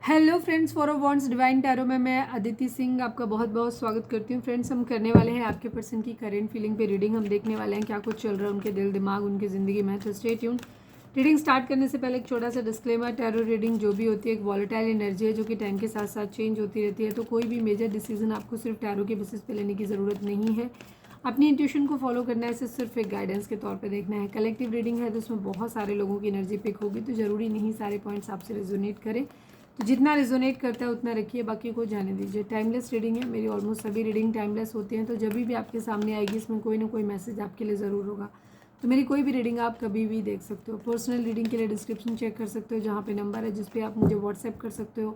Hello friends, for wants divine tarot में मैं अदिति सिंह आपका बहुत बहुत स्वागत करती हूँ। फ्रेंड्स, हम करने वाले हैं आपके पर्सन की करेंट फीलिंग पे रीडिंग। हम देखने वाले हैं क्या कुछ चल रहा है उनके दिल दिमाग उनकी ज़िंदगी में। तो स्टे ट्यून्ड। रीडिंग स्टार्ट करने से पहले एक छोटा सा डिस्क्लेमर, टैरो रीडिंग जो भी होती है एक वॉलेटाइल एनर्जी है जो कि टाइम के साथ साथ चेंज होती रहती है। तो कोई भी मेजर डिसीजन आपको सिर्फ टैरो के बेसिस पे लेने की ज़रूरत नहीं है। अपनी इंट्यूशन को फॉलो करना है, इसे सिर्फ एक गाइडेंस के तौर पे देखना है। कलेक्टिव रीडिंग है तो उसमें बहुत सारे लोगों की एनर्जी पिक होगी, तो ज़रूरी नहीं सारे पॉइंट्स आपसे रेजोनेट करें। तो जितना रेजोनेट करता है उतना रखिए, बाकी को जाने दीजिए। टाइमलेस रीडिंग है, मेरी ऑलमोस्ट सभी रीडिंग टाइमलेस होती हैं। तो जब भी आपके सामने आएगी इसमें कोई ना कोई मैसेज आपके लिए ज़रूर होगा। तो मेरी कोई भी रीडिंग आप कभी भी देख सकते हो। पर्सनल रीडिंग के लिए डिस्क्रिप्शन चेक कर सकते हो, जहाँ पे नंबर है जिस पे आप मुझे व्हाट्सएप कर सकते हो।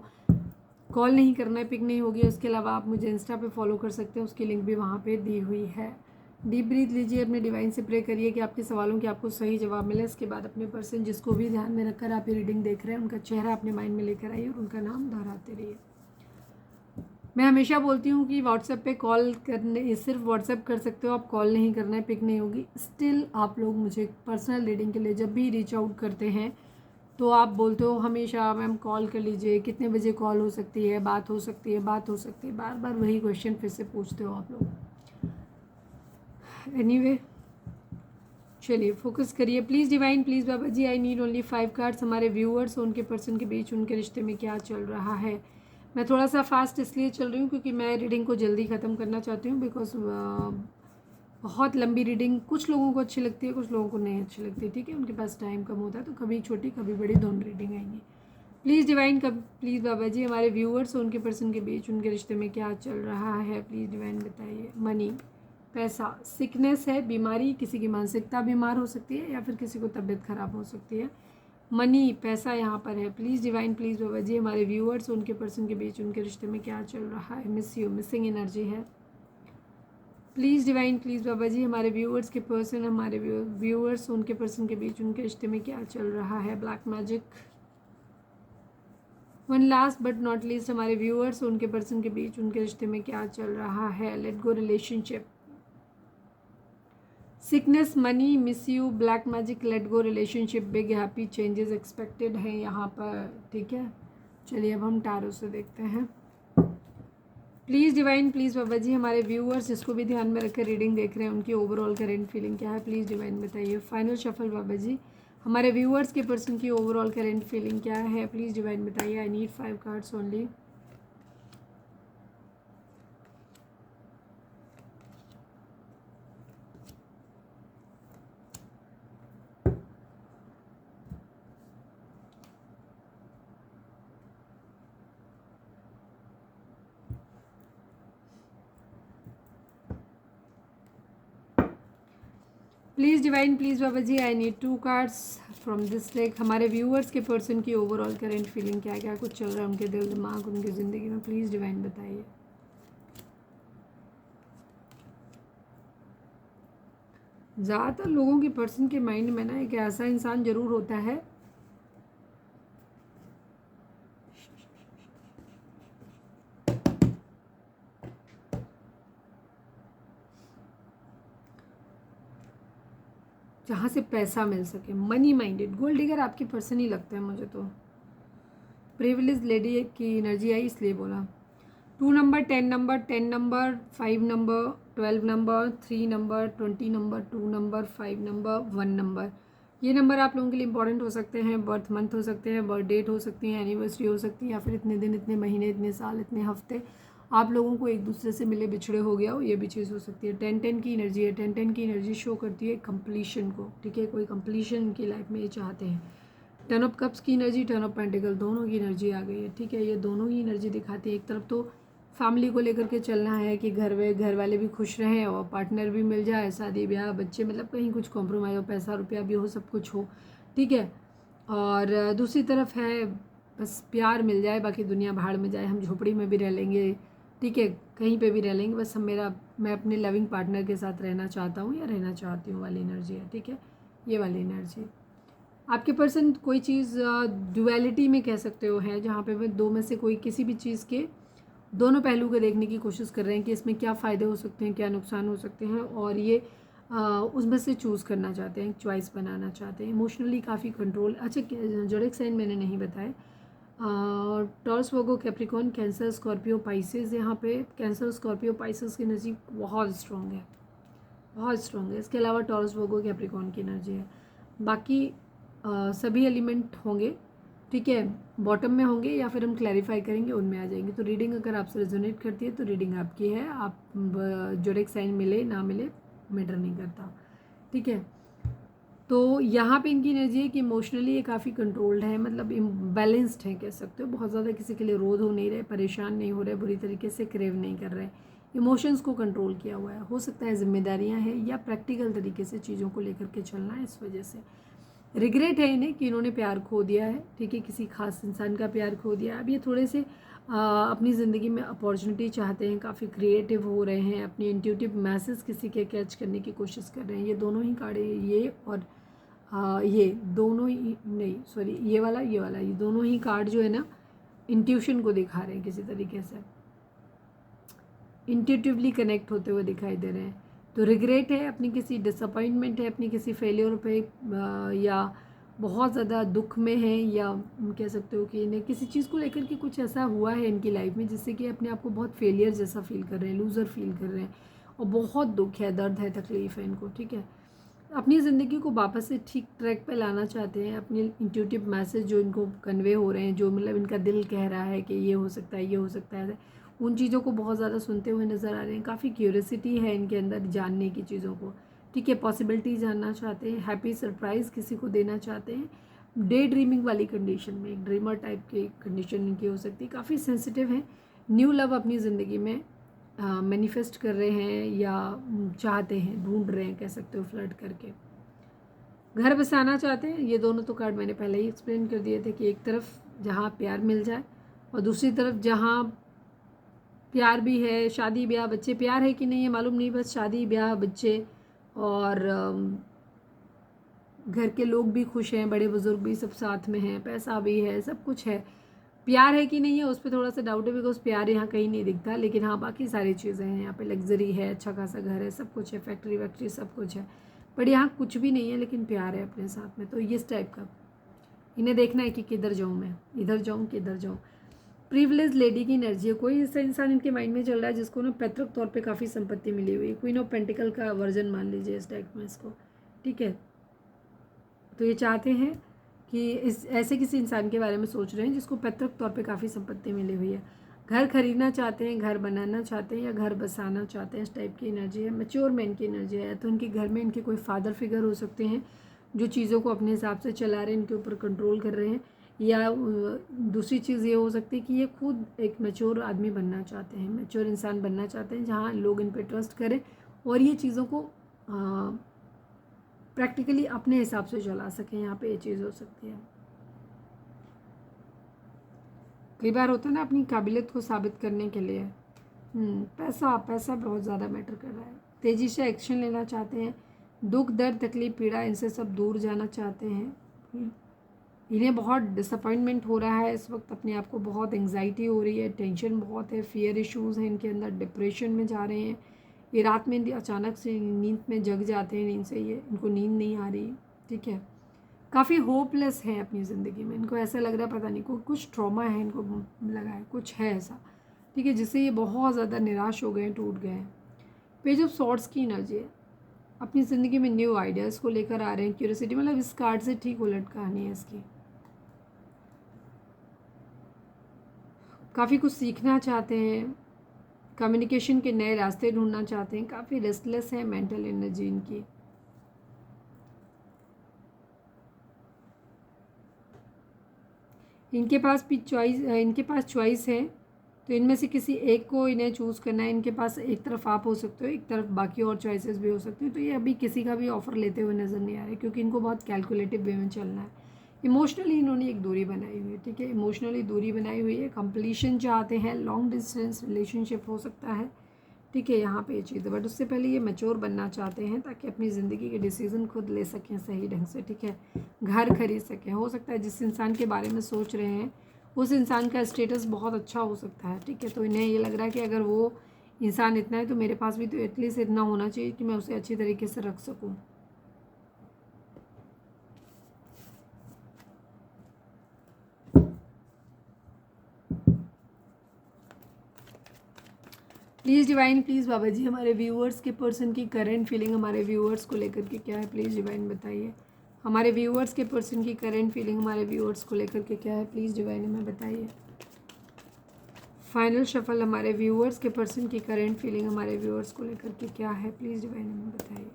कॉल नहीं करना है, पिक नहीं होगी। उसके अलावा आप मुझे इंस्टा पे फॉलो कर सकते हो, उसकी लिंक भी वहाँ पे दी हुई है। डीप ब्रीथ लीजिए, अपने डिवाइन से प्रे करिए कि आपके सवालों के आपको सही जवाब मिले। इसके बाद अपने पर्सन जिसको भी ध्यान में रखकर आप ये रीडिंग देख रहे हैं उनका चेहरा अपने माइंड में लेकर आइए और उनका नाम दोहराते रहिए। मैं हमेशा बोलती हूँ कि व्हाट्सएप पे कॉल करने, सिर्फ व्हाट्सएप कर सकते हो आप, कॉल नहीं करना है, पिक नहीं होगी। स्टिल आप लोग मुझे पर्सनल रीडिंग के लिए जब भी रीच आउट करते हैं तो आप बोलते हो हमेशा मैम कॉल कर लीजिए, कितने बजे कॉल हो सकती है, बात हो सकती है, बात हो सकती है, बार बार वही क्वेश्चन फिर से पूछते हो आप लोग। एनीवे, चलिए फोकस करिए। Please divine, please Baba ji, I need only 5 cards. हमारे व्यूअर्स और उनके पर्सन के बीच उनके रिश्ते में क्या चल रहा है। मैं थोड़ा सा फास्ट इसलिए चल रही हूँ क्योंकि मैं रीडिंग को जल्दी ख़त्म करना चाहती हूँ। बिकॉज बहुत लंबी रीडिंग कुछ लोगों को अच्छी लगती है, कुछ लोगों को नहीं अच्छी लगती। ठीक है, उनके पास टाइम कम होता है, तो कभी छोटी कभी बड़ी दोनों रीडिंग आएंगी। प्लीज़ डिवाइन, कब प्लीज़ बाबा जी, हमारे व्यूअर्स और उनके पर्सन के बीच उनके रिश्ते में क्या चल रहा है। प्लीज़ डिवाइन बताइए। मनी, पैसा, सिकनेस है, बीमारी, किसी की मानसिकता बीमार हो सकती है या फिर किसी को तबीयत खराब हो सकती है। मनी, पैसा यहाँ पर है। Please divine, please Baba ji, हमारे व्यूअर्स और उनके पर्सन के बीच उनके रिश्ते में क्या चल रहा है। मिस यू, मिसिंग एनर्जी है। Please divine, please Baba ji, हमारे व्यूअर्स के पर्सन, हमारे व्यूअर्स उनके पर्सन के बीच उनके रिश्ते में क्या चल रहा है। Black magic. One last but not least, हमारे व्यूअर्स उनके पर्सन के बीच उनके रिश्ते में क्या चल रहा है। Let go relationship. Sickness, money, miss you, black magic, let go relationship, big happy changes expected है यहाँ पर। ठीक है, चलिए अब हम टैरो से देखते हैं। Please divine, please Baba ji, हमारे व्यूअर्स जिसको भी ध्यान में रखकर रीडिंग देख रहे हैं उनकी ओवरऑल करेंट फीलिंग क्या है। प्लीज़ डिवाइन बताइए। फाइनल शफल बाबा जी, हमारे व्यूअर्स के पर्सन की ओवरऑल करेंट फीलिंग क्या है। प्लीज़ डिवाइन बताइए। I need 5 cards only. Please divine, please Baba ji, I need 2 cards from this deck. हमारे व्यूअर्स के पर्सन की ओवरऑल करेंट फीलिंग क्या क्या कुछ चल रहा है उनके दिल दिमाग उनकी ज़िंदगी में। प्लीज़ डिवाइन बताइए। ज़्यादातर लोगों के पर्सन के माइंड में ना एक ऐसा इंसान ज़रूर होता है जहाँ से पैसा मिल सके। मनी माइंडेड, गोल्ड डिगर आपके पर्सन ही लगता है मुझे तो। प्रिविलेज लेडी की एनर्जी आई इसलिए बोला। 2 number, 10 number, 10 number, 5 number, 12 number, 3 number, 20 number, 2 number, 5 number, 1 number. ये नंबर आप लोगों के लिए इंपॉर्टेंट हो सकते हैं। बर्थ मंथ हो सकते हैं, बर्थ डेट हो सकती है, एनिवर्सरी हो सकती है, या फिर इतने दिन, इतने महीने, इतने साल, इतने हफ्ते आप लोगों को एक दूसरे से मिले बिछड़े हो गया हो, ये भी चीज़ हो सकती है। 10-10 की एनर्जी है। 10-10 की एनर्जी शो करती है कंप्लीशन को। ठीक है, कोई कंप्लीशन उनकी लाइफ में ये चाहते हैं। 10 ऑफ कप्स की एनर्जी, 10 ऑफ पेंटिकल, दोनों की एनर्जी आ गई है। ठीक है, ये दोनों ही एनर्जी दिखाती है। एक तरफ तो फैमिली को लेकर के चलना है कि घर वाले भी खुश रहें और पार्टनर भी मिल जाए, शादी ब्याह बच्चे, मतलब कहीं कुछ कॉम्प्रोमाइज़ हो, पैसा रुपया भी हो, सब कुछ हो। ठीक है, और दूसरी तरफ है बस प्यार मिल जाए, बाकी दुनिया भाड़ में जाए, हम झोपड़ी में भी रह लेंगे, ठीक है, कहीं पे भी रह लेंगे, बस मैं अपने लविंग पार्टनर के साथ रहना चाहता हूँ या रहना चाहती हूँ वाली एनर्जी है। ठीक है, ये वाली एनर्जी। आपके पर्सन कोई चीज़ ड्युअलिटी में कह सकते हो है, जहाँ पे वे दो में से कोई किसी भी चीज़ के दोनों पहलू को देखने की कोशिश कर रहे हैं कि इसमें क्या फ़ायदे हो सकते हैं, क्या नुकसान हो सकते हैं, और ये उसमें से चूज़ करना चाहते हैं, चॉइस बनाना चाहते हैं। इमोशनली काफ़ी कंट्रोल। अच्छा, जोडिक साइन मैंने नहीं बताया। Taurus Virgo Capricorn cancer Scorpio Pisces, यहाँ पे कैंसर स्कॉर्पियो पाइसेस की एनर्जी बहुत स्ट्रॉन्ग है, बहुत स्ट्रॉन्ग है। इसके अलावा टॉरस वर्गो कैप्रिकॉर्न की एनर्जी है। बाकी सभी एलिमेंट होंगे, ठीक है, बॉटम में होंगे या फिर हम क्लैरिफाई करेंगे उनमें आ जाएंगे। तो रीडिंग अगर आपसे रेजोनेट करती है तो रीडिंग आपकी है। आप जोडिक साइन मिले ना मिले मैटर नहीं करता, ठीक है। तो यहाँ पे इनकी एनर्जी है कि इमोशनली ये काफ़ी कंट्रोल्ड है, मतलब बैलेंस्ड है कह सकते हो। बहुत ज़्यादा किसी के लिए रोध हो नहीं रहे, परेशान नहीं हो रहे, बुरी तरीके से क्रेव नहीं कर रहे, इमोशंस को कंट्रोल किया हुआ है। हो सकता है जिम्मेदारियाँ हैं या प्रैक्टिकल तरीके से चीज़ों को लेकर के चलना है, इस वजह से रिग्रेट है इन्हें कि इन्होंने प्यार खो दिया है, ठीक है, किसी खास इंसान का प्यार खो दिया। अब ये थोड़े से अपनी ज़िंदगी में अपॉर्चुनिटी चाहते हैं, काफ़ी क्रिएटिव हो रहे हैं, अपनी इंट्यूटिव मैसेज किसी के कैच करने की कोशिश कर रहे हैं। ये दोनों ही कार्ड, ये और ये दोनों ही नहीं, सॉरी, ये वाला ये दोनों ही कार्ड जो है ना इंट्यूशन को दिखा रहे हैं, किसी तरीके से इंट्यूटिवली कनेक्ट होते हुए दिखाई दे रहे हैं। तो रिग्रेट है, अपनी किसी डिसअपॉइंटमेंट है, अपनी किसी फेलियर पे या बहुत ज़्यादा दुख में है, या कह सकते हो कि इन्हें किसी चीज़ को लेकर के कुछ ऐसा हुआ है इनकी लाइफ में जिससे कि अपने आप को बहुत फेलियर जैसा फील कर रहे हैं, लूज़र फील कर रहे हैं, और बहुत दुख है, दर्द है, तकलीफ़ है इनको, ठीक है। अपनी ज़िंदगी को वापस से ठीक ट्रैक पे लाना चाहते हैं। अपनी इंट्यूटिव मैसेज जो इनको कन्वे हो रहे हैं, जो मतलब इनका दिल कह रहा है कि ये हो सकता है, ये हो सकता है, उन चीज़ों को बहुत ज़्यादा सुनते हुए नज़र आ रहे हैं। काफ़ी क्यूरियोसिटी है इनके अंदर जानने की चीज़ों को, ठीक है, पॉसिबिलिटी जानना चाहते हैं, हैप्पी सरप्राइज़ किसी को देना चाहते हैं। डे ड्रीमिंग वाली कंडीशन में, एक ड्रीमर टाइप की कंडीशन इनकी हो सकती है। काफ़ी सेंसिटिव है, न्यू लव अपनी ज़िंदगी में मैनिफेस्ट कर रहे हैं या चाहते हैं, ढूंढ रहे हैं, कह सकते हो, फ्लर्ट करके घर बसाना चाहते हैं। ये दोनों तो कार्ड मैंने पहले ही एक्सप्लेन कर दिए थे कि एक तरफ जहाँ प्यार मिल जाए और दूसरी तरफ जहाँ प्यार भी है, शादी ब्याह बच्चे, प्यार है कि नहीं है मालूम नहीं, बस शादी ब्याह बच्चे और घर के लोग भी खुश हैं, बड़े बुजुर्ग भी सब साथ में हैं, पैसा भी है, सब कुछ है। प्यार है कि नहीं है उस पर थोड़ा सा डाउट है, बिकॉज प्यार यहाँ कहीं नहीं दिखता, लेकिन हाँ बाकी सारी चीज़ें हैं। यहाँ पे लग्जरी है, अच्छा खासा घर है, सब कुछ है, फैक्ट्री वैक्ट्री सब कुछ है, बट यहाँ कुछ भी नहीं है, लेकिन प्यार है अपने साथ में। तो इस टाइप का इन्हें देखना है कि किधर जाऊँ मैं, इधर जाऊँ कि इधर जाऊँ। प्रिविलेज लेडी की एनर्जी है। कोई ऐसा इंसान इनके माइंड में चल रहा है जिसको ना पैतृक तौर पे काफ़ी संपत्ति मिली हुई है, क्वीन ऑफ पेंटिकल का वर्जन मान लीजिए इस टाइप में इसको, ठीक है। तो ये चाहते हैं कि इस ऐसे किसी इंसान के बारे में सोच रहे हैं जिसको पैतृक तौर पे काफ़ी संपत्ति मिली हुई है, घर खरीदना चाहते हैं, घर बनाना चाहते हैं या घर बसाना चाहते हैं, इस टाइप की एनर्जी है। मैच्योर मैन की एनर्जी है, तो उनके घर में इनके कोई फादर फिगर हो सकते हैं जो चीज़ों को अपने हिसाब से चला रहे हैं, इनके ऊपर कंट्रोल कर रहे हैं, या दूसरी चीज़ ये हो सकती है कि ये खुद एक मैच्योर आदमी बनना चाहते हैं, मैच्योर इंसान बनना चाहते हैं जहाँ लोग इन पर ट्रस्ट करें और ये चीज़ों को प्रैक्टिकली अपने हिसाब से चला सकें। यहाँ पे ये चीज़ हो सकती है। कई बार होता है ना अपनी काबिलियत को साबित करने के लिए पैसा पैसा बहुत ज़्यादा मैटर कर रहा है। तेज़ी से एक्शन लेना चाहते हैं, दुख दर्द तकलीफ पीड़ा इनसे सब दूर जाना चाहते हैं। इन्हें बहुत डिसअपॉइंटमेंट हो रहा है इस वक्त, अपने आप को बहुत एंग्जाइटी हो रही है, टेंशन बहुत है, फियर इश्यूज़ हैं इनके अंदर, डिप्रेशन में जा रहे हैं। ये रात में अचानक से नींद में जग जाते हैं, नींद से ये इनको नींद नहीं आ रही, ठीक है। काफ़ी होपलेस हैं अपनी ज़िंदगी में, इनको ऐसा लग रहा है पता नहीं कुछ ट्रॉमा है इनको लगा है, कुछ है ऐसा, ठीक है, जिससे ये बहुत ज़्यादा निराश हो गए हैं, टूट गए हैं। पेज ऑफ सॉर्ड्स की एनर्जी है, अपनी ज़िंदगी में न्यू आइडियाज़ को लेकर आ रहे हैं, क्यूरियोसिटी, मतलब इस कार्ड से ठीक उलट कहानी है इसकी। काफ़ी कुछ सीखना चाहते हैं, कम्युनिकेशन के नए रास्ते ढूंढना चाहते हैं, काफ़ी रेस्टलेस है, मेंटल एनर्जी इनकी। इनके पास चॉइस है, तो इनमें से किसी एक को इन्हें चूज़ करना है। इनके पास एक तरफ आप हो सकते हो, एक तरफ बाकी और चॉइसेस भी हो सकती हैं। तो ये अभी किसी का भी ऑफ़र लेते हुए नज़र नहीं आ रहे, क्योंकि इनको बहुत कैलकुलेटिव वे में चलना है। इमोशनली इन्होंने एक दूरी बनाई हुई है, ठीक है, इमोशनली दूरी बनाई हुई है, कंप्लीशन चाहते हैं, लॉन्ग डिस्टेंस रिलेशनशिप हो सकता है, ठीक है, यहाँ पे ये चीज़ है। बट उससे पहले ये मैच्योर बनना चाहते हैं ताकि अपनी ज़िंदगी के डिसीज़न खुद ले सकें सही ढंग से, ठीक है, घर खरीद सकें। हो सकता है जिस इंसान के बारे में सोच रहे हैं उस इंसान का स्टेटस बहुत अच्छा हो सकता है, ठीक है। तो इन्हें ये लग रहा है कि अगर वो इंसान इतना है तो मेरे पास भी तो एटलीस्ट इतना होना चाहिए कि मैं उसे अच्छी तरीके से रख सकूँ। Please divine, please Baba ji हमारे व्यूअर्स के पर्सन की करंट फीलिंग हमारे व्यूअर्स को लेकर के क्या है, प्लीज़ डिवाइन बताइए। हमारे व्यूअर्स के पर्सन की करंट फीलिंग हमारे व्यूअर्स को लेकर के क्या है, प्लीज़ डिवाइन हमें बताइए। फाइनल शफल हमारे व्यूअर्स के पर्सन की करंट फीलिंग हमारे व्यूअर्स को लेकर के क्या है, प्लीज़ डिवाइन हमें बताइए।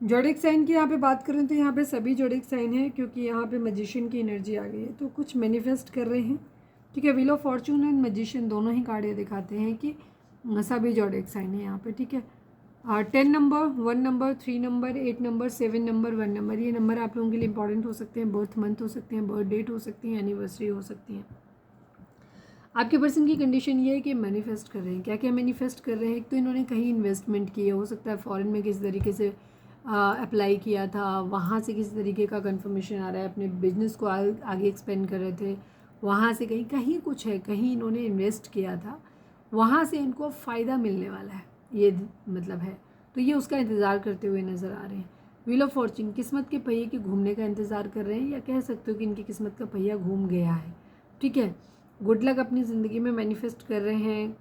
जोडिक साइन की यहाँ पे बात करें तो यहाँ पे सभी जोडिक साइन है, क्योंकि यहाँ पे मैजिशियन की एनर्जी आ गई है, तो कुछ मैनिफेस्ट कर रहे हैं। ठीक है, wheel of Fortune and magician दोनों ही कार्ड ये दिखाते हैं कि सभी जोडिक साइन है यहाँ पे। ठीक है, 10 number, 1 number, 3 number, 8 number, 7 number, 1 number, ये नंबर आप लोगों के लिए इंपॉर्टेंट हो सकते हैं। बर्थ मंथ हो सकते हैं, बर्थ डेट हो सकती है, एनिवर्सरी हो सकती है। आपके पर्सन की कंडीशन ये है कि मैनिफेस्ट कर रहे हैं। क्या क्या मैनिफेस्ट कर रहे हैं? एक तो इन्होंने कहीं इन्वेस्टमेंट की है, हो सकता है फॉरेन में किसी तरीके से अप्लाई किया था, वहाँ से किसी तरीके का कंफर्मेशन आ रहा है, अपने बिजनेस को आगे एक्सपेंड कर रहे थे, वहाँ से कहीं कहीं कुछ है, कहीं इन्होंने इन्वेस्ट किया था, वहाँ से इनको फ़ायदा मिलने वाला है, ये मतलब है। तो ये उसका इंतज़ार करते हुए नज़र आ रहे हैं। व्हील ऑफ फॉर्चून किस्मत के पहिए के घूमने का इंतज़ार कर रहे हैं, या कह सकते हो कि इनकी किस्मत का पहिया घूम गया है। ठीक है, गुड लक अपनी ज़िंदगी में मैनिफेस्ट कर रहे हैं।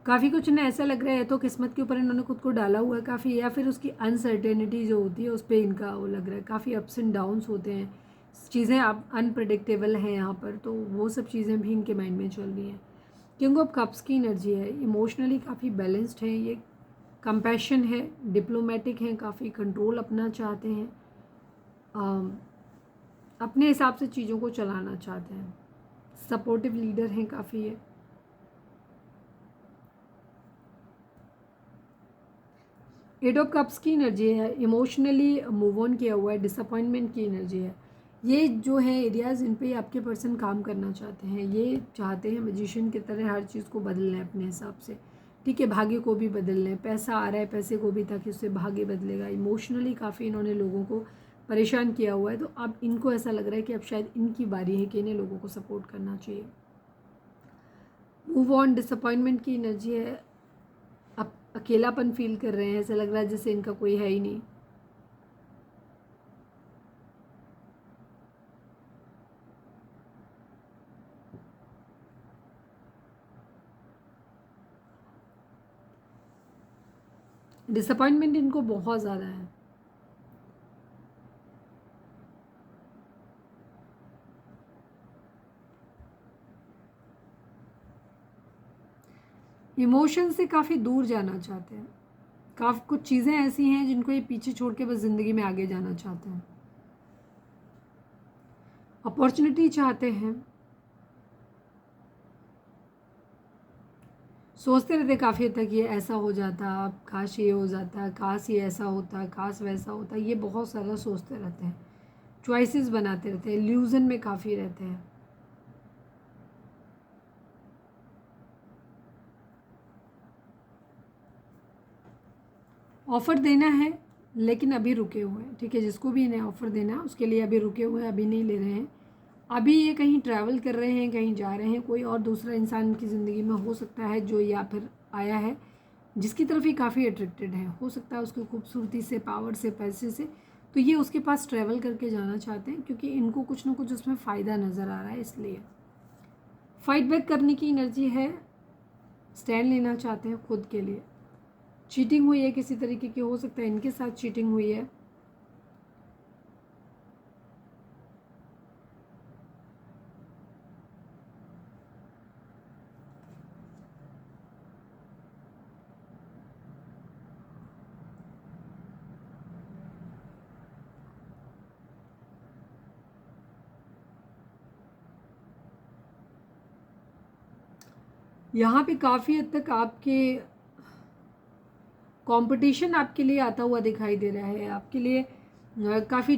काफ़ी कुछ इन्हें ऐसा लग रहा है तो किस्मत के ऊपर इन्होंने खुद को डाला हुआ है काफ़ी, या फिर उसकी अनसर्टेनिटी जो होती है उस पर इनका वो लग रहा है। काफ़ी अप्स एंड डाउन्स होते हैं, चीज़ें आप अनप्रडिक्टेबल हैं यहाँ पर, तो वो सब चीज़ें भी इनके माइंड में चल रही हैं। किंग ऑफ कप्स की एनर्जी है, इमोशनली काफ़ी बैलेंस्ड है, ये कंपैशन है, डिप्लोमेटिक हैं, काफ़ी कंट्रोल अपना चाहते हैं, अपने हिसाब से चीज़ों को चलाना चाहते हैं, सपोर्टिव लीडर हैं काफ़ी है। एट ऑफ कप्स की एनर्जी है, इमोशनली मूव ऑन किया हुआ है, डिसअपॉइंटमेंट की एनर्जी है। ये जो है एरियाज़, इन पे आपके पर्सन काम करना चाहते हैं, ये चाहते हैं मैजिशियन की तरह हर चीज़ को बदल लें अपने हिसाब से। ठीक है, भाग्य को भी बदल लें, पैसा आ रहा है पैसे को भी, ताकि उससे भाग्य बदलेगा। इमोशनली काफ़ी इन्होंने लोगों को परेशान किया हुआ है, तो अब इनको ऐसा लग रहा है कि अब शायद इनकी बारी है कि इन्हें लोगों को सपोर्ट करना चाहिए। मूव ऑन, डिसअपॉइंटमेंट की एनर्जी है, अब अकेलापन फील कर रहे हैं, ऐसा लग रहा है जैसे इनका कोई है ही नहीं। डिसअपॉइंटमेंट इनको बहुत ज़्यादा है। इमोशन से काफ़ी दूर जाना चाहते हैं, काफ़ी कुछ चीज़ें ऐसी हैं जिनको ये पीछे छोड़ के बस ज़िंदगी में आगे जाना चाहते हैं, अपॉर्चुनिटी चाहते हैं, सोचते रहते काफ़ी हद तक ये ऐसा हो जाता, काश ये हो जाता, काश ये ऐसा होता, काश वैसा होता, ये बहुत सारा सोचते रहते हैं, चॉइसेस बनाते रहते हैं, इल्यूज़न में काफ़ी रहते हैं। ऑफ़र देना है लेकिन अभी रुके हुए हैं। ठीक है, जिसको भी इन्हें ऑफ़र देना है उसके लिए अभी रुके हुए हैं, अभी नहीं ले रहे हैं। अभी ये कहीं ट्रैवल कर रहे हैं, कहीं जा रहे हैं, कोई और दूसरा इंसान की ज़िंदगी में हो सकता है जो या फिर आया है, जिसकी तरफ ये काफ़ी अट्रैक्टेड है। हो सकता है उसकी खूबसूरती से, पावर से, पैसे से, तो ये उसके पास ट्रैवल करके जाना चाहते हैं, क्योंकि इनको कुछ ना कुछ उसमें फ़ायदा नज़र आ रहा है। इसलिए फाइट बैक करने की एनर्जी है, स्टैंड लेना चाहते हैं खुद के लिए। चीटिंग हुई है किसी तरीके की, हो सकता है इनके साथ चीटिंग हुई है। यहाँ पे काफ़ी हद तक आपके कंपटीशन आपके लिए आता हुआ दिखाई दे रहा है, आपके लिए काफ़ी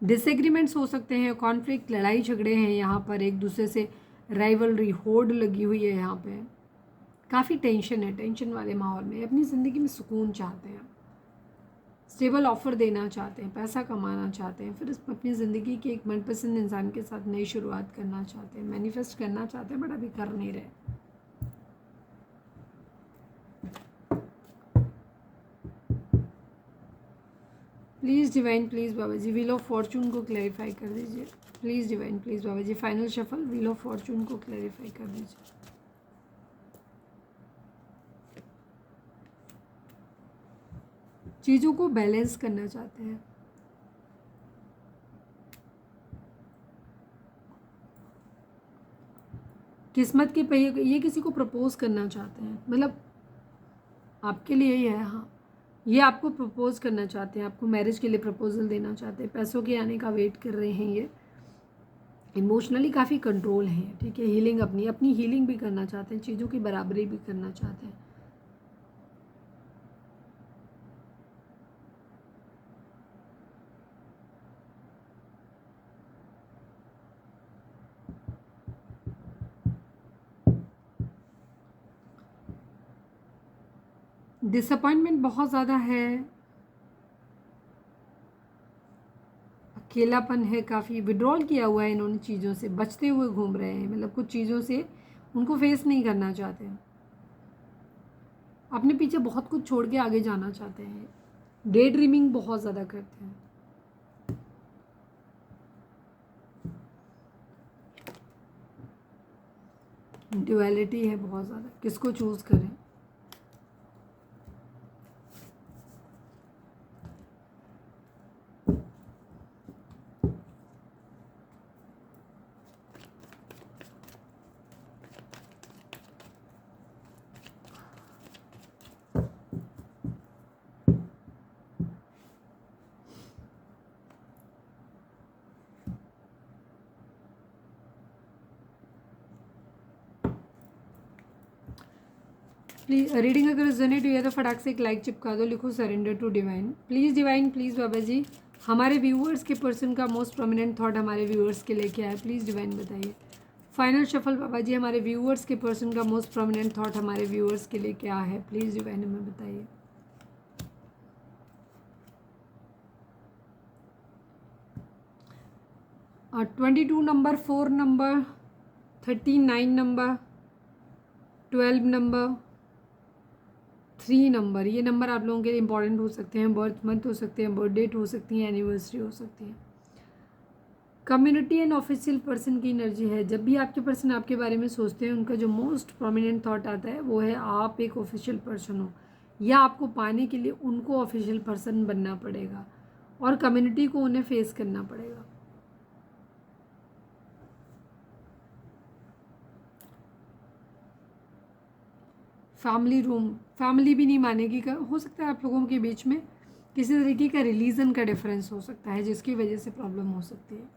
डिसएग्रीमेंट्स हो सकते हैं, कॉन्फ्लिक्ट, लड़ाई झगड़े हैं यहाँ पर, एक दूसरे से राइवलरी, होड़ लगी हुई है यहाँ पे, काफ़ी टेंशन है, टेंशन वाले माहौल में। अपनी ज़िंदगी में सुकून चाहते हैं, स्टेबल ऑफर देना चाहते हैं, पैसा कमाना चाहते हैं, फिर अपनी ज़िंदगी के एक मनपसंद इंसान के साथ नई शुरुआत करना चाहते हैं, मैनिफेस्ट करना चाहते हैं, बट अभी कर नहीं रहे। Please divine, please Baba ji wheel of fortune को क्लैरिफाई कर दीजिए। Please divine, please Baba ji final shuffle wheel of fortune को क्लैरिफाई कर दीजिए। चीज़ों को बैलेंस करना चाहते हैं, किस्मत के पहिए, ये किसी को प्रपोज करना चाहते हैं, मतलब आपके लिए ही है। हाँ, ये आपको प्रपोज करना चाहते हैं, आपको मैरिज के लिए प्रपोजल देना चाहते हैं, पैसों के आने का वेट कर रहे हैं, ये इमोशनली काफ़ी कंट्रोल हैं, ठीक है। हीलिंग, अपनी अपनी हीलिंग भी करना चाहते हैं, चीज़ों की बराबरी भी करना चाहते हैं। डिसअपॉइंटमेंट बहुत ज़्यादा है, अकेलापन है, काफ़ी विड्रॉल किया हुआ है इन्होंने, चीज़ों से बचते हुए घूम रहे हैं, मतलब कुछ चीज़ों से उनको फेस नहीं करना चाहते हैं, अपने पीछे बहुत कुछ छोड़ के आगे जाना चाहते हैं, डे ड्रीमिंग बहुत ज़्यादा करते हैं। ड्युअलिटी है बहुत ज़्यादा, किसको चूज़ करें। प्लीज़ रीडिंग अगर रिजोनेट हुई है तो फटाक से एक लाइक चिपका दो, लिखो surrender to divine. Please divine, please Baba ji हमारे व्यूअर्स के पर्सन का मोस्ट प्रोमिनेंट थॉट हमारे व्यूअर्स के लिए क्या है, प्लीज़ डिवाइन बताइए। फाइनल शफल बाबा जी हमारे व्यूअर्स के पर्सन का मोस्ट प्रोमिनेंट थॉट हमारे व्यूअर्स के लिए क्या है, प्लीज़ डिवाइन हमें बताइए। और 22 number, 4 number, 39 number, 12 number, 3 number, ये नंबर आप लोगों के लिए इंपॉर्टेंट हो सकते हैं, बर्थ मंथ हो सकते हैं, बर्थ डेट हो सकती है, एनिवर्सरी हो सकती है। कम्युनिटी एंड ऑफिशियल पर्सन की एनर्जी है, जब भी आपके पर्सन आपके बारे में सोचते हैं उनका जो मोस्ट प्रोमिनेंट थॉट आता है वो है आप एक ऑफिशियल पर्सन हो, या आपको पाने के लिए उनको ऑफिशियल पर्सन बनना पड़ेगा और कम्युनिटी को उन्हें फेस करना पड़ेगा। फैमिली रूम, फैमिली भी नहीं मानेगी, हो सकता है आप लोगों के बीच में किसी तरीके का रिलीजन का डिफरेंस हो सकता है जिसकी वजह से प्रॉब्लम हो सकती है।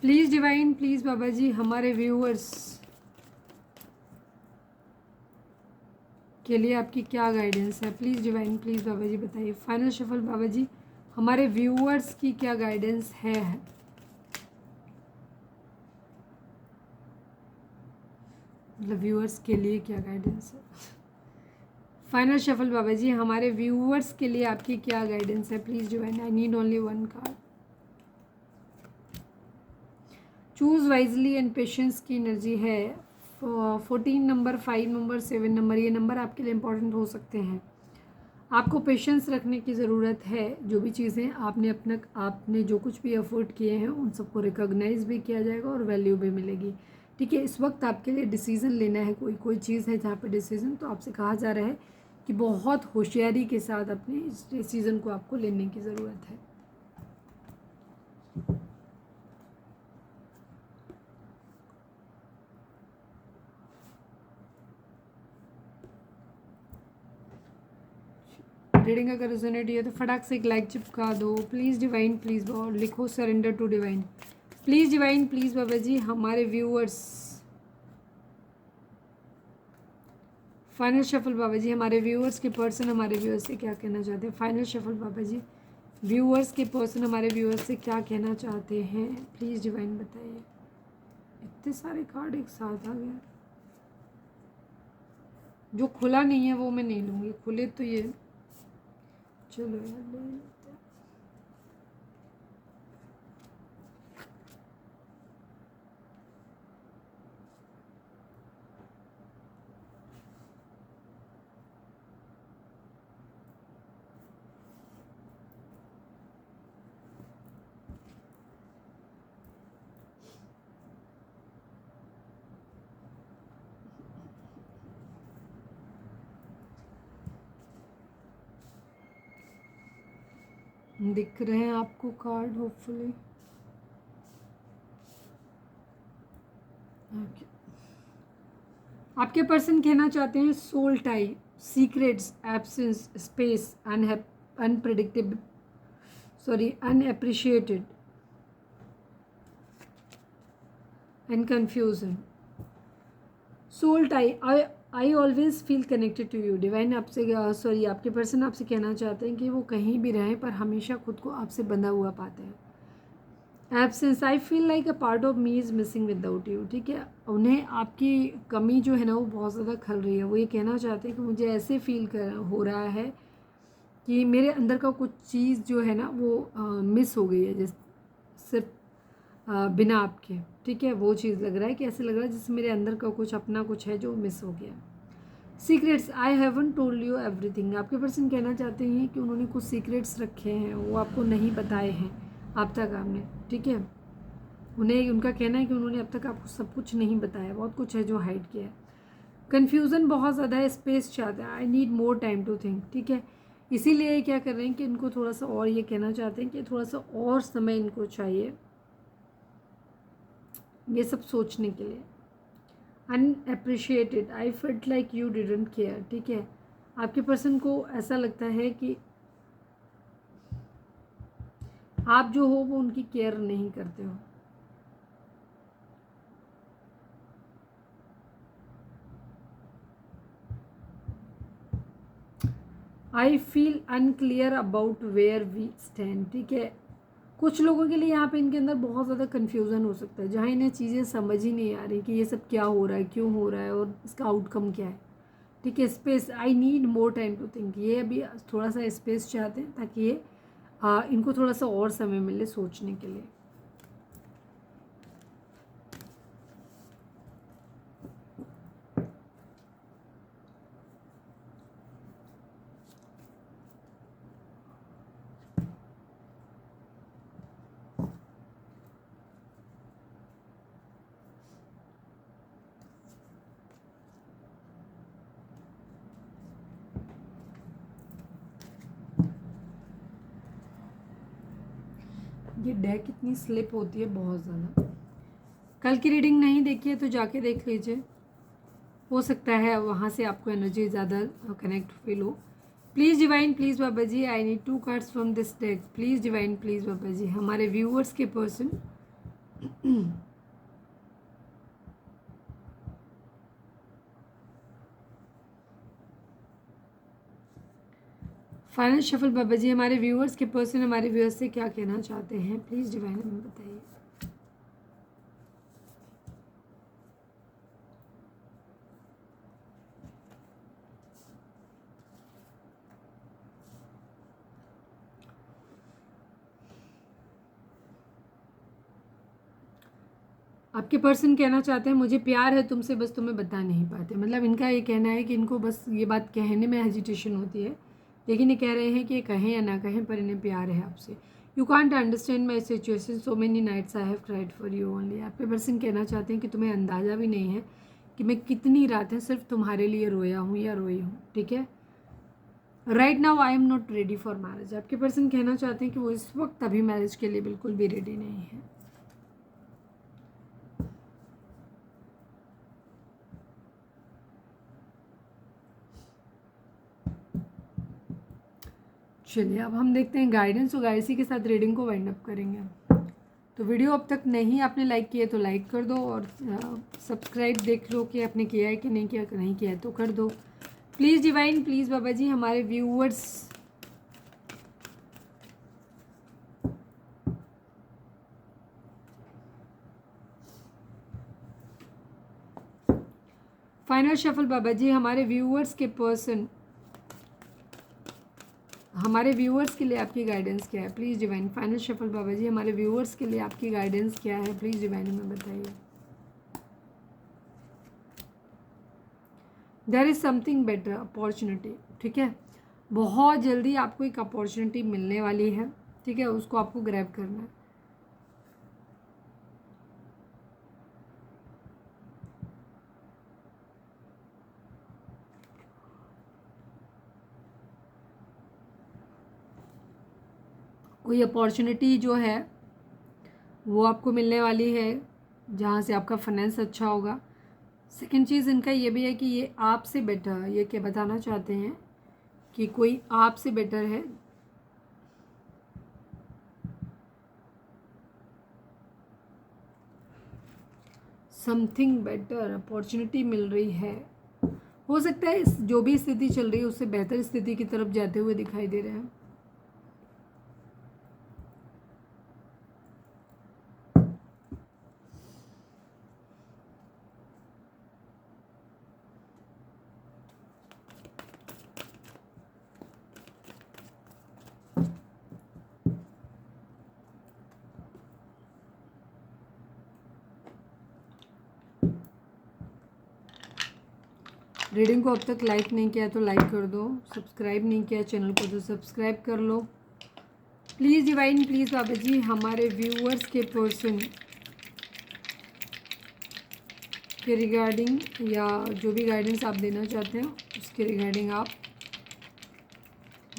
Please divine, please Baba ji हमारे व्यूअर्स के लिए आपकी क्या गाइडेंस है, प्लीज़ डिवाइन, प्लीज़ बाबा जी बताइए। फाइनल शफल बाबा जी हमारे व्यूअर्स की क्या गाइडेंस है, मतलब व्यूअर्स के लिए क्या गाइडेंस है। फाइनल शफल बाबा जी हमारे व्यूअर्स के लिए आपकी क्या गाइडेंस है, please divine, I need only one card. Choose wisely and patience की एनर्जी है। 14 नंबर, 5 नंबर, 7 नंबर, ये नंबर आपके लिए इंपॉर्टेंट हो सकते हैं। आपको पेशेंस रखने की ज़रूरत है, जो भी चीज़ें आपने जो कुछ भी एफर्ट किए हैं उन सबको रिकॉग्नाइज भी किया जाएगा और वैल्यू भी मिलेगी, ठीक है। इस वक्त आपके लिए डिसीज़न लेना है, कोई चीज़ है जहाँ पे डिसीज़न, तो आपसे कहा जा रहा है कि बहुत होशियारी के साथ अपने इस डिसीज़न को आपको लेने की ज़रूरत है। रीडिंग अगर रेजोनेट है तो फटाक से एक लाइक चिपका दो, प्लीज़ डिवाइन, प्लीज़ लिखो surrender to divine. Please divine, please Baba ji, हमारे viewers, final shuffle Baba ji, हमारे व्यूअर्स के पर्सन हमारे व्यूअर्स से क्या कहना चाहते हैं? फाइनल शफल बाबा जी, व्यूअर्स के पर्सन हमारे व्यूअर्स से क्या कहना चाहते हैं? प्लीज़ डिवाइन बताइए। इतने सारे कार्ड एक साथ आ गए। जो खुला नहीं है वो मैं नहीं लूँगी, खुले तो ये चलो यार ले लेते हैं। दिख रहे हैं आपको कार्ड होपफुली। ओके, आपके पर्सन कहना चाहते हैं soul tie, secrets, absence, space, unpredictable, sorry unappreciated and confusion. Soul tie, I always feel connected to you. Divine आपसे सॉरी आपके पर्सन आपसे कहना चाहते हैं कि वो कहीं भी रहें पर हमेशा खुद को आपसे बंधा हुआ पाते हैं। Absence, I feel like a part of me is missing without you. ठीक है, उन्हें आपकी कमी जो है ना वो बहुत ज़्यादा खल रही है। वो ये कहना चाहते हैं कि मुझे ऐसे फील कर हो रहा है कि मेरे अंदर का कुछ चीज़ जो है ना वो मिस हो गई है, जैसे सिर्फ बिना आपके। ठीक है, वो चीज़ लग रहा है कि ऐसे लग रहा है जैसे मेरे अंदर का कुछ अपना कुछ है जो मिस हो गया। Secrets, I haven't told you everything. आपके पर्सन कहना चाहते हैं कि उन्होंने कुछ सीक्रेट्स रखे हैं, वो आपको नहीं बताए हैं अब तक आपने। ठीक है, उन्हें उनका कहना है कि उन्होंने अब तक आपको सब कुछ नहीं बताया, बहुत कुछ है जो हाइड किया है। कन्फ्यूज़न बहुत ज़्यादा है, स्पेस चाहते हैं, I need more time to think. ठीक है, इसीलिए क्या कर रहे हैं कि इनको थोड़ा सा और ये कहना चाहते हैं कि थोड़ा सा और समय इनको चाहिए ये सब सोचने के लिए। Unappreciated, I felt like you didn't care. ठीक है, आपके पर्सन को ऐसा लगता है कि आप जो हो वो उनकी केयर नहीं करते हो। I feel unclear about where we stand. ठीक है, कुछ लोगों के लिए यहाँ पे इनके अंदर बहुत ज़्यादा कन्फ्यूज़न हो सकता है, जहाँ इन्हें चीज़ें समझ ही नहीं आ रही कि ये सब क्या हो रहा है, क्यों हो रहा है और इसका आउटकम क्या है। ठीक है, space, I need more time to think. ये अभी थोड़ा सा स्पेस चाहते हैं ताकि ये इनको थोड़ा सा और समय मिले सोचने के लिए। ये डेक इतनी स्लिप होती है बहुत ज़्यादा। कल की रीडिंग नहीं देखी है तो जाके देख लीजिए, हो सकता है वहाँ से आपको एनर्जी ज़्यादा कनेक्ट फील हो। Please divine, please Baba ji, I need 2 cards from this deck. Please divine, please Baba ji, हमारे व्यूअर्स के person final shuffle Baba ji, हमारे व्यूअर्स के पर्सन हमारे व्यूअर्स से क्या कहना चाहते हैं? प्लीज़ डिवाइन हमें बताइए। आपके पर्सन कहना चाहते हैं मुझे प्यार है तुमसे, बस तुम्हें बता नहीं पाते। मतलब इनका ये कहना है कि इनको बस ये बात कहने में हेजिटेशन होती है, लेकिन ये कह रहे हैं कि ये कहें या ना कहें पर इन्हें प्यार है आपसे। You can't understand my situation, so many nights I have cried for you only. आपके पर्सन कहना चाहते हैं कि तुम्हें अंदाज़ा भी नहीं है कि मैं कितनी रातें सिर्फ तुम्हारे लिए रोया हूँ या रोई हूँ। ठीक है, right now I am not ready for marriage. आपके पर्सन कहना चाहते हैं कि वो इस वक्त अभी मैरिज के लिए बिल्कुल भी रेडी नहीं है। चलिए अब हम देखते हैं गाइडेंस और गाइडेंस के साथ रीडिंग को वाइंड अप करेंगे। तो वीडियो अब तक नहीं आपने लाइक किया तो लाइक कर दो, और सब्सक्राइब देख लो कि आपने किया है कि नहीं किया, नहीं किया है तो कर दो please divine, please Baba ji. हमारे viewers final shuffle Baba ji, हमारे व्यूअर्स के पर्सन, हमारे व्यूअर्स के लिए आपकी गाइडेंस क्या है please divine. Final shuffle Baba ji, हमारे व्यूअर्स के लिए आपकी गाइडेंस क्या है प्लीज़ डिवाइन हमें बताइए। There is something better opportunity, ठीक है, बहुत जल्दी आपको एक अपॉर्चुनिटी मिलने वाली है, ठीक है, उसको आपको ग्रैब करना है। कोई अपॉर्चुनिटी जो है वो आपको मिलने वाली है जहाँ से आपका फाइनेंस अच्छा होगा। सेकंड चीज़ इनका ये भी है कि ये आपसे बेटर, ये क्या बताना चाहते हैं कि कोई आपसे बेटर है, समथिंग बेटर अपॉर्चुनिटी मिल रही है। हो सकता है जो भी स्थिति चल रही है उससे बेहतर स्थिति की तरफ जाते हुए दिखाई दे रहे हैं। रीडिंग को अब तक लाइक नहीं किया तो लाइक कर दो, सब्सक्राइब नहीं किया चैनल को तो सब्सक्राइब कर लो please divine, please Baba ji. हमारे व्यूअर्स के पर्सन के रिगार्डिंग या जो भी गाइडेंस आप देना चाहते हैं उसके रिगार्डिंग आप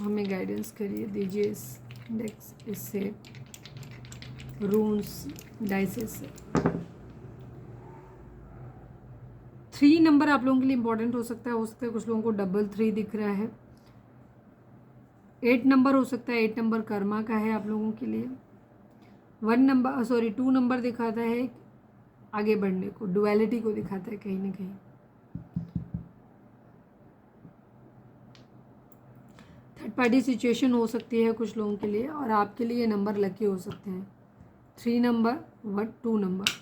हमें गाइडेंस करिए, दीजिए इस डेक्स, इससे रून्स डाइसेस से। 3 नंबर आप लोगों के लिए इंपॉर्टेंट हो सकता है कुछ लोगों को डबल 3 दिख रहा है। 8 नंबर हो सकता है, 8 नंबर कर्मा का है आप लोगों के लिए। 2 नंबर दिखाता है आगे बढ़ने को, डुअलिटी को दिखाता है कहीं ना कहीं। थर्ड पार्टी सिचुएशन हो सकती है कुछ लोगों के लिए, और आपके लिए ये नंबर लकी हो सकते हैं। 3 नंबर, 2 नंबर।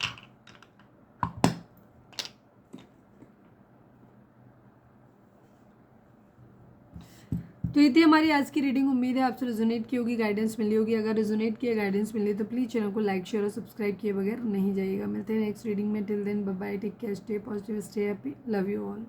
तो ये थी हमारी आज की रीडिंग। उम्मीद है आपसे रेजोनेट की होगी, गाइडेंस मिली होगी। अगर रेजोनेट किया, गाइडेंस मिली तो प्लीज़ चैनल को लाइक शेयर और सब्सक्राइब किए बगैर नहीं जाइएगा। मिलते हैं नेक्स्ट रीडिंग में। Till then bye bye, take care, stay positive, stay happy, love you all.